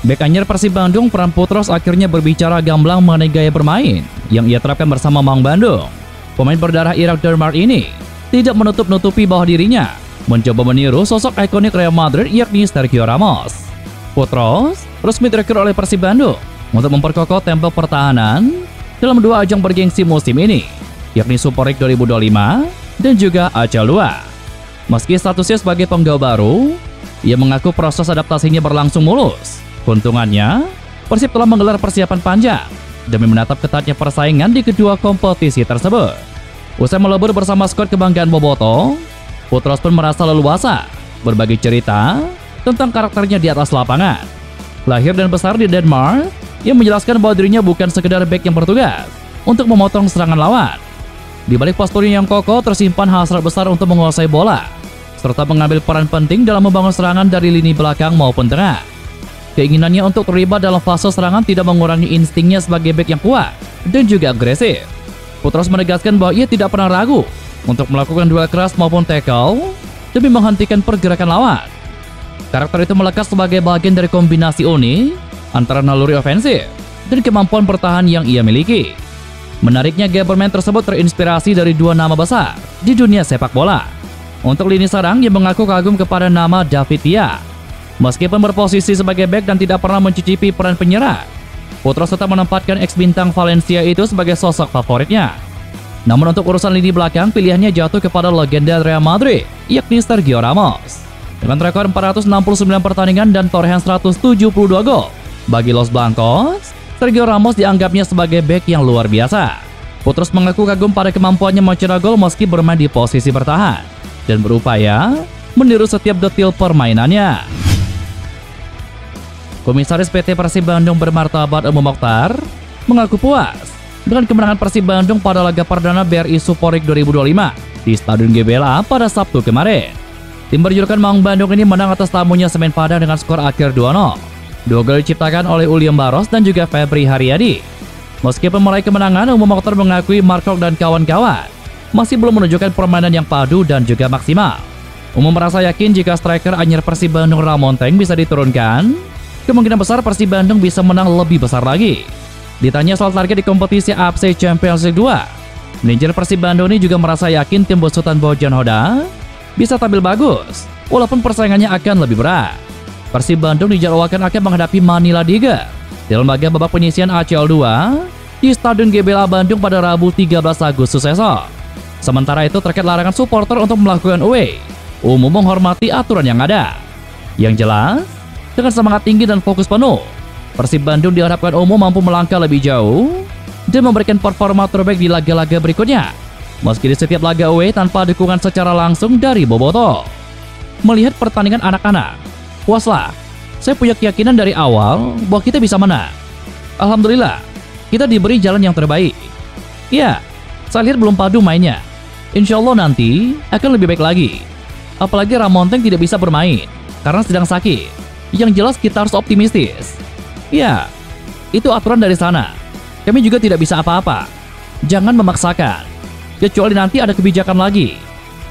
Bek anyar Persib Bandung Pram Putros akhirnya berbicara gamblang mengenai gaya bermain yang ia terapkan bersama Maung Bandung. Pemain berdarah Irak Denmark ini tidak menutup-nutupi bahwa dirinya mencoba meniru sosok ikonik Real Madrid yakni Sergio Ramos. Putros resmi direkrut oleh Persib Bandung untuk memperkokoh tempo pertahanan dalam dua ajang bergengsi musim ini, yakni Super League 2025 dan juga ACL 2. Meski statusnya sebagai penggawa baru, ia mengaku proses adaptasinya berlangsung mulus. Keuntungannya, Persib telah menggelar persiapan panjang demi menatap ketatnya persaingan di kedua kompetisi tersebut. Usai melebur bersama skuad kebanggaan Boboto, Putros pun merasa leluasa berbagi cerita tentang karakternya di atas lapangan. Lahir dan besar di Denmark, ia menjelaskan bahwa dirinya bukan sekedar bek yang bertugas untuk memotong serangan lawan. Di balik posturnya yang kokoh tersimpan hasrat besar untuk menguasai bola, serta mengambil peran penting dalam membangun serangan dari lini belakang maupun tengah. Keinginannya untuk terlibat dalam fase serangan tidak mengurangi instingnya sebagai bek yang kuat dan juga agresif. Putros menegaskan bahwa ia tidak pernah ragu untuk melakukan duel keras maupun tackle demi menghentikan pergerakan lawan. Karakter itu melekat sebagai bagian dari kombinasi unik antara naluri ofensif dan kemampuan bertahan yang ia miliki. Menariknya, gaya bermain tersebut terinspirasi dari dua nama besar di dunia sepak bola. Untuk lini serang, ia mengaku kagum kepada nama David Villa. Meskipun berposisi sebagai bek dan tidak pernah mencicipi peran penyerang, Putros tetap menempatkan ex-bintang Valencia itu sebagai sosok favoritnya. Namun untuk urusan lini belakang, pilihannya jatuh kepada legenda Real Madrid, yakni Sergio Ramos. Dengan rekor 469 pertandingan dan torehan 172 gol, bagi Los Blancos, Sergio Ramos dianggapnya sebagai bek yang luar biasa. Putros mengaku kagum pada kemampuannya mencetak gol meski bermain di posisi bertahan dan berupaya meniru setiap detil permainannya. Komisaris PT Persib Bandung bermartabat Umum Mokhtar mengaku puas dengan kemenangan Persib Bandung pada laga perdana BRI Super League 2025 di Stadion GBLA pada Sabtu kemarin. Tim berjulukan Maung Bandung ini menang atas tamunya Semen Padang dengan skor akhir 2-0. Dua gol diciptakan oleh Uliam Baros dan juga Febri Haryadi. Meskipun meraih kemenangan, Umum Mokhtar mengakui Markok dan kawan-kawan masih belum menunjukkan permainan yang padu dan juga maksimal. Umum merasa yakin jika striker anyar Persib Bandung Ramonteng bisa diturunkan, kemungkinan besar Persib Bandung bisa menang lebih besar lagi. Ditanya soal target di kompetisi AFC Champions League 2, manajer Persib Bandung ini juga merasa yakin tim besutan Bojan Hoda bisa tampil bagus, walaupun persaingannya akan lebih berat. Persib Bandung dijadwalkan akan menghadapi Manila Tiger dalam laga babak penyisian ACL 2 di Stadion GBLA Bandung pada Rabu 13 Agustus esok. Sementara itu terkait larangan supporter untuk melakukan away, Umum menghormati aturan yang ada. Yang jelas, dengan semangat tinggi dan fokus penuh, Persib Bandung diharapkan Umum mampu melangkah lebih jauh dan memberikan performa terbaik di laga-laga berikutnya, meski di setiap laga away tanpa dukungan secara langsung dari Boboto. Melihat pertandingan anak-anak, puaslah. Saya punya keyakinan dari awal bahwa kita bisa menang. Alhamdulillah, kita diberi jalan yang terbaik. Ya, saya lihat belum padu mainnya. Insya Allah nanti akan lebih baik lagi. Apalagi Ramonteng tidak bisa bermain karena sedang sakit. Yang jelas kita harus optimistis. Ya, itu aturan dari sana. Kami juga tidak bisa apa-apa. Jangan memaksakan, kecuali nanti ada kebijakan lagi.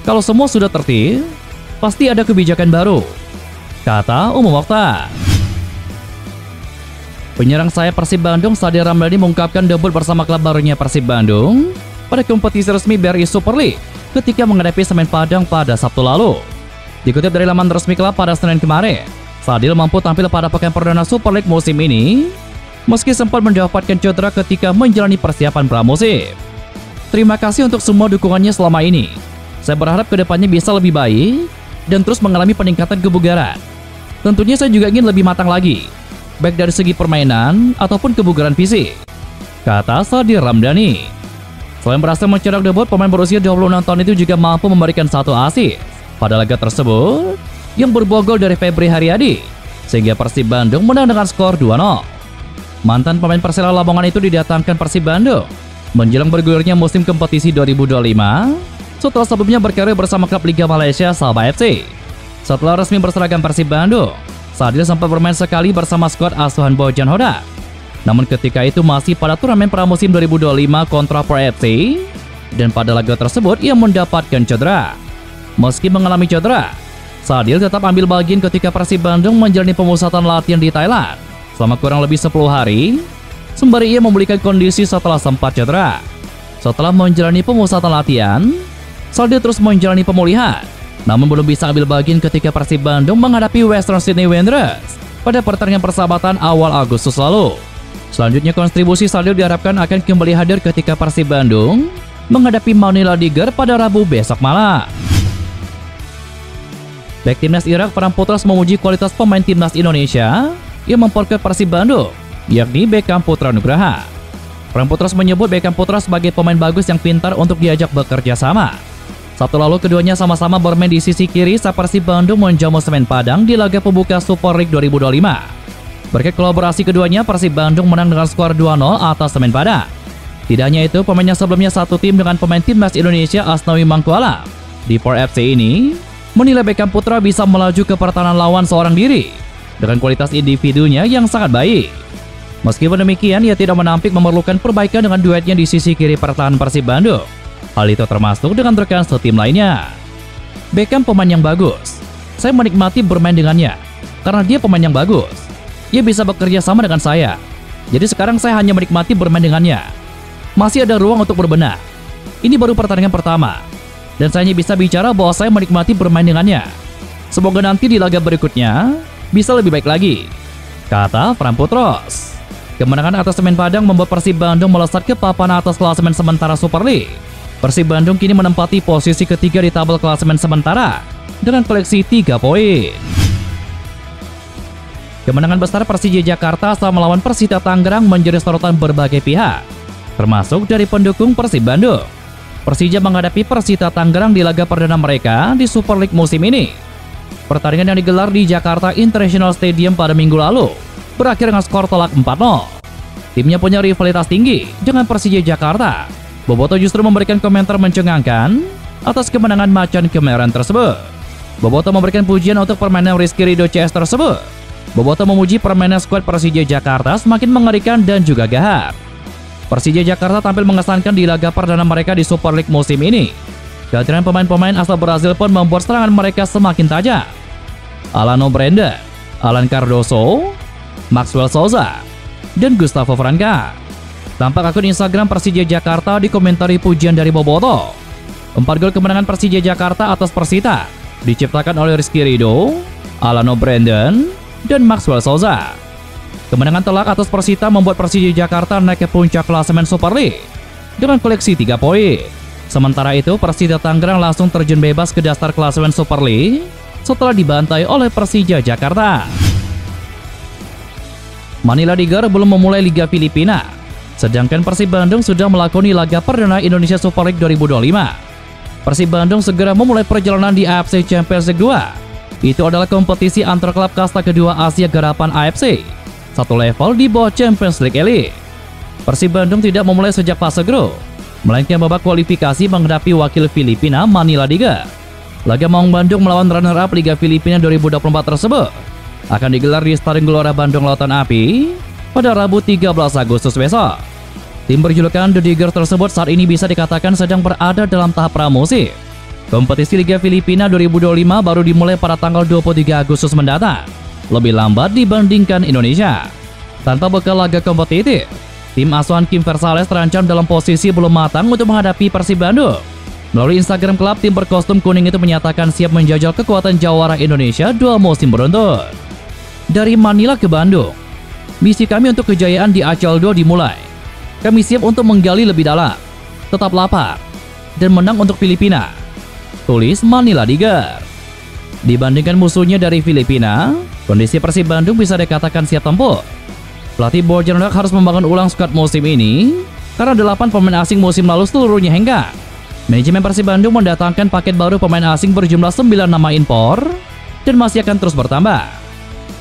Kalau semua sudah tertib, pasti ada kebijakan baru, kata Umum Mokhtar. Penyerang sayap Persib Bandung Sadir Ramdhani mengungkapkan debut bersama klub barunya Persib Bandung pada kompetisi resmi BRI Super League ketika menghadapi Semen Padang pada Sabtu lalu. Dikutip dari laman resmi klub pada Senin kemarin, Sadil mampu tampil pada pekan perdana Super League musim ini meski sempat mendapatkan cedera ketika menjalani persiapan pramusim. Terima kasih untuk semua dukungannya selama ini. Saya berharap kedepannya bisa lebih baik dan terus mengalami peningkatan kebugaran. Tentunya saya juga ingin lebih matang lagi, baik dari segi permainan ataupun kebugaran fisik, kata Sadir Ramdhani. Selain berhasil mencetak debut, pemain berusia 26 tahun itu juga mampu memberikan satu assist pada laga tersebut yang berbuah gol dari Febri Haryadi, sehingga Persib Bandung menang dengan skor 2-0. Mantan pemain Persela Lamongan itu didatangkan Persib Bandung menjelang bergulirnya musim kompetisi 2025 setelah sebelumnya berkarir bersama klub Liga Malaysia Sabah FC. Setelah resmi berseragam Persib Bandung, Sadil sempat bermain sekali bersama skuad asuhan Bojan Hoda. Namun ketika itu masih pada turnamen pramusim 2025 kontra Pro FC, dan pada laga tersebut ia mendapatkan cedera. Meski mengalami cedera, Sadil tetap ambil bagian ketika Persib Bandung menjalani pemusatan latihan di Thailand selama kurang lebih 10 hari, sembari ia memulihkan kondisi setelah sempat cedera. Setelah menjalani pemusatan latihan, Saldio terus menjalani pemulihan, namun belum bisa ambil bagian ketika Persib Bandung menghadapi Western Sydney Wanderers pada pertandingan persahabatan awal Agustus lalu. Selanjutnya kontribusi Saldio diharapkan akan kembali hadir ketika Persib Bandung menghadapi Manila Tiger pada Rabu besok malam. Bek timnas Irak Ferran Putros memuji kualitas pemain timnas Indonesia yang memperkuat Persib Bandung, yakni Beckham Putra Nugraha. Ferran Putros menyebut Beckham Putra sebagai pemain bagus yang pintar untuk diajak bekerja sama. Sabtu lalu keduanya sama-sama bermain di sisi kiri saat Persib Bandung menjamu Semen Padang di laga pembuka Super League 2025. Berkat kolaborasi keduanya, Persib Bandung menang dengan skor 2-0 atas Semen Padang. Tidak hanya itu, pemain yang sebelumnya satu tim dengan pemain timnas Indonesia Asnawi Mangkualam di 4FC ini menilai Beckham Putra bisa melaju ke pertahanan lawan seorang diri dengan kualitas individunya yang sangat baik. Meskipun demikian, ia tidak menampik memerlukan perbaikan dengan duetnya di sisi kiri pertahanan Persib Bandung. Hal itu termasuk dengan rekan setim lainnya. Beckham pemain yang bagus. Saya menikmati bermain dengannya karena dia pemain yang bagus. Ia bisa bekerja sama dengan saya. Jadi sekarang saya hanya menikmati bermain dengannya. Masih ada ruang untuk berbenah. Ini baru pertandingan pertama, dan saya hanya bisa bicara bahwa saya menikmati bermain dengannya. Semoga nanti di laga berikutnya bisa lebih baik lagi, kata Ferran Putros. Kemenangan atas Semen Padang membuat Persib Bandung melesat ke papan atas klasemen sementara Super League. Persib Bandung kini menempati posisi ketiga di tabel klasemen sementara dengan koleksi 3 poin. Kemenangan besar Persija Jakarta saat melawan Persita Tangerang menjadi sorotan berbagai pihak, termasuk dari pendukung Persib Bandung. Persija menghadapi Persita Tangerang di laga perdana mereka di Super League musim ini. Pertandingan yang digelar di Jakarta International Stadium pada minggu lalu berakhir dengan skor telak 4-0. Timnya punya rivalitas tinggi dengan Persija Jakarta. Boboto justru memberikan komentar mencengangkan atas kemenangan macan kemarin tersebut. Boboto memberikan pujian untuk permainan Rizky Ridho CS tersebut. Boboto memuji permainan skuad Persija Jakarta semakin mengerikan dan juga gahar. Persija Jakarta tampil mengesankan di laga perdana mereka di Super League musim ini. Kehadiran pemain-pemain asal Brazil pun membuat serangan mereka semakin tajam. Alano Brandon, Alan Cardoso, Maxwell Souza, dan Gustavo Franca. Tampak akun Instagram Persija Jakarta dikomentari pujian dari Boboto. 4 gol kemenangan Persija Jakarta atas Persita diciptakan oleh Rizky Ridho, Alano Brandon, dan Maxwell Souza. Kemenangan telak atas Persita membuat Persija Jakarta naik ke puncak klasemen Super League dengan koleksi 3 poin. Sementara itu, Persita Tangerang langsung terjun bebas ke dasar klasemen Super League setelah dibantai oleh Persija Jakarta. Manila Tiger belum memulai Liga Filipina, sedangkan Persib Bandung sudah melakoni laga perdana Indonesia Super League 2025. Persib Bandung segera memulai perjalanan di AFC Champions League 2. Itu adalah kompetisi antar klub kasta kedua Asia garapan AFC, satu level di bawah Champions League Elite. Persib Bandung tidak memulai sejak fase grup, melainkan babak kualifikasi menghadapi wakil Filipina Manila Tiger. Laga Maung Bandung melawan runner-up Liga Filipina 2024 tersebut akan digelar di Stadion Gelora Bandung Lautan Api pada Rabu 13 Agustus besok. Tim berjulukan The Tigers tersebut saat ini bisa dikatakan sedang berada dalam tahap pramusim. Kompetisi Liga Filipina 2025 baru dimulai pada tanggal 23 Agustus mendatang, lebih lambat dibandingkan Indonesia. Tanpa bekal laga kompetitif, tim asuhan Kim Versales terancam dalam posisi belum matang untuk menghadapi Persib Bandung. Melalui Instagram klub, tim berkostum kuning itu menyatakan siap menjajal kekuatan jawara Indonesia 2 musim beruntun. Dari Manila ke Bandung, misi kami untuk kejayaan di ACL 2 dimulai. Kami siap untuk menggali lebih dalam, tetap lapar, dan menang untuk Filipina, tulis Manila Tiger. Dibandingkan musuhnya dari Filipina, kondisi Persib Bandung bisa dikatakan siap tempur. Pelatih Bojandak harus membangun ulang skuad musim ini karena 8 pemain asing musim lalu seluruhnya hengkang. Manajemen Persib Bandung mendatangkan paket baru pemain asing berjumlah 9 nama impor dan masih akan terus bertambah.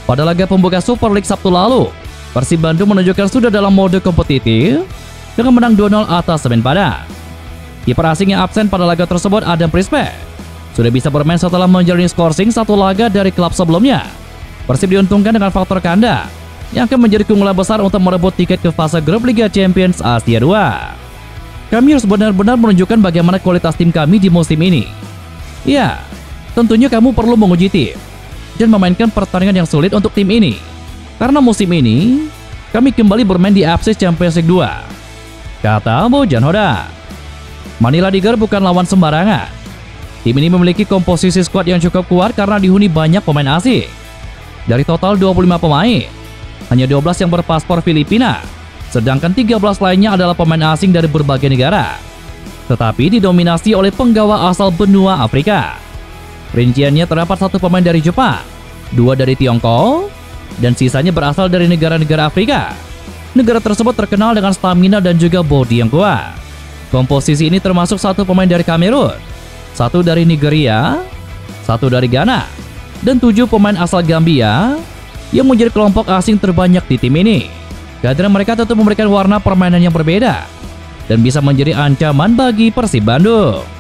Pada laga pembuka Super League Sabtu lalu, Persib Bandung menunjukkan sudah dalam mode kompetitif dengan menang 2-0 atas Semen Padang. Kiper asing yang absen pada laga tersebut, Adam Prispe, sudah bisa bermain setelah menjalani skorsing 1 laga dari klub sebelumnya. Persib diuntungkan dengan faktor kandang yang akan menjadi keunggulan besar untuk merebut tiket ke fase grup Liga Champions Asia 2. Kami harus benar-benar menunjukkan bagaimana kualitas tim kami di musim ini. Ya, tentunya kamu perlu menguji tim dan memainkan pertandingan yang sulit untuk tim ini. Karena musim ini, kami kembali bermain di AFC Champions League 2, kata Bojan Hoda. Manila Tiger bukan lawan sembarangan. Tim ini memiliki komposisi skuad yang cukup kuat karena dihuni banyak pemain asing. Dari total 25 pemain, hanya 12 yang berpaspor Filipina, sedangkan 13 lainnya adalah pemain asing dari berbagai negara, tetapi didominasi oleh penggawa asal benua Afrika. Rinciannya terdapat 1 pemain dari Jepang, 2 dari Tiongkok, dan sisanya berasal dari negara-negara Afrika. Negara tersebut terkenal dengan stamina dan juga bodi yang kuat. Komposisi ini termasuk 1 pemain dari Kamerun, 1 dari Nigeria, 1 dari Ghana, dan 7 pemain asal Gambia yang menjadi kelompok asing terbanyak di tim ini. Kehadiran mereka tentu memberikan warna permainan yang berbeda dan bisa menjadi ancaman bagi Persib Bandung.